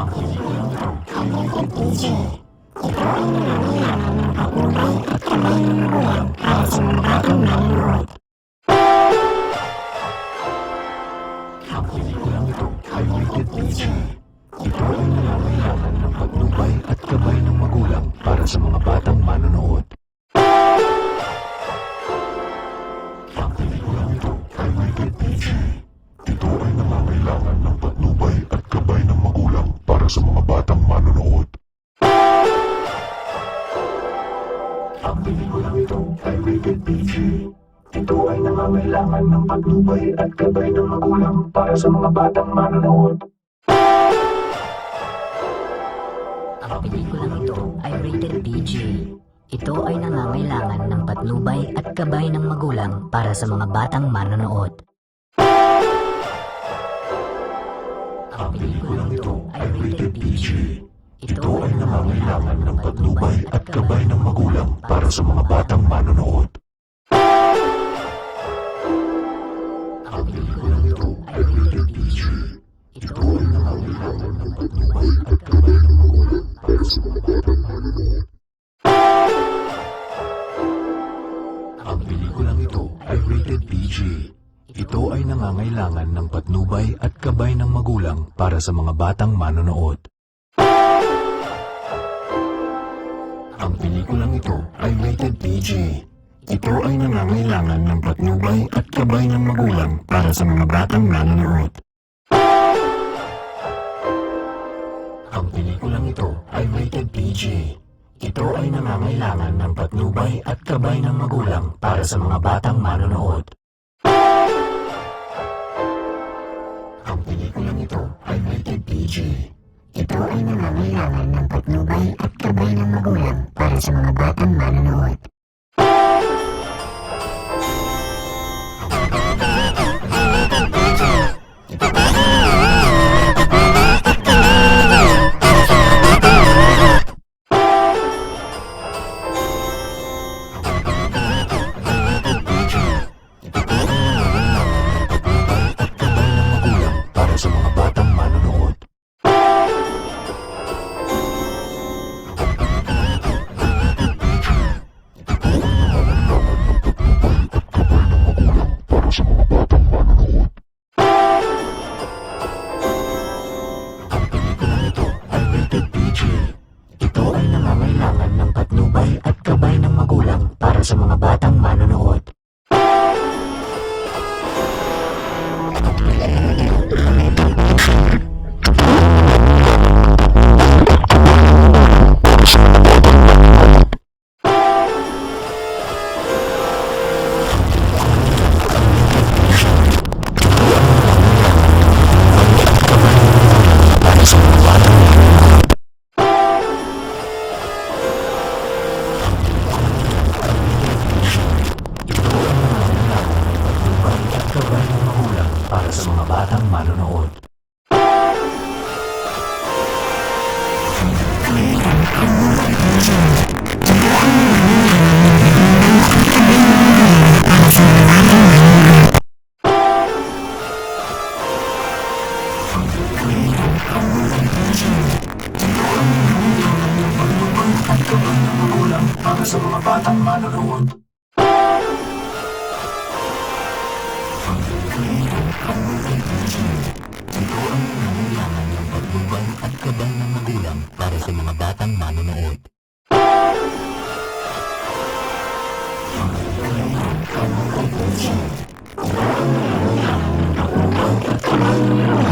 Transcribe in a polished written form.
Ang pelikulang ito ay rated PG. Ito ay nangangailangan ng patnubay at gabay ng magulang para sa mga batang manonood. Ang pelikulang ito ay rated PG. Ito ay nangangailangan ng patnubay at gabay ng magulang para sa mga batang manonood. Ang pelikulang ito ay rated PG. Ito ay nangangailangan ng patnubay at gabay ng magulang para sa mga batang manonood. Ang pelikulang ito ay rated PG. Ito ay nangangailangan ng patnubay at gabay ng magulang para sa mga batang manonood. Ang pelikulang ito ay rated PG. Ito ay nangangailangan ng patnubay at gabay ng magulang para sa mga batang manonood. Ang pelikulang ito ay rated PG. Ito ay nangangailangan ng patnubay at gabay ng magulang para sa mga batang manonood. Ang pelikulang ito ay rated PG. Ito ay nangangailangan ng patnubay at gabay ng magulang para sa mga batang manonood. Ang pelikulang ito ay rated PG. Ito ay nangangailangan ng patnubay at gabay ng magulang para sa mga batang manonood. Ang pelikulang ito ay rated PG. Ito ay nangangailangan ng patnubay at gabay ng magulang para sa mga batang manonood. Ang pelikulang ito ay rated PG. Ito ay nangangailangan ng patnubay at gabay ng magulang para sa mga batang manonood. Sa mga batang manonood. Ang pelikulang ito ay rated PG. Ito ay nangangailangan ng patnubay at gabay ng magulang para sa mga batang manonood. Para sa mga batang manonood. Para sa mga batang manonood. Ito ang nangangailangan ng patnubay at gabay ng magulang para sa mga batang manonood. Ang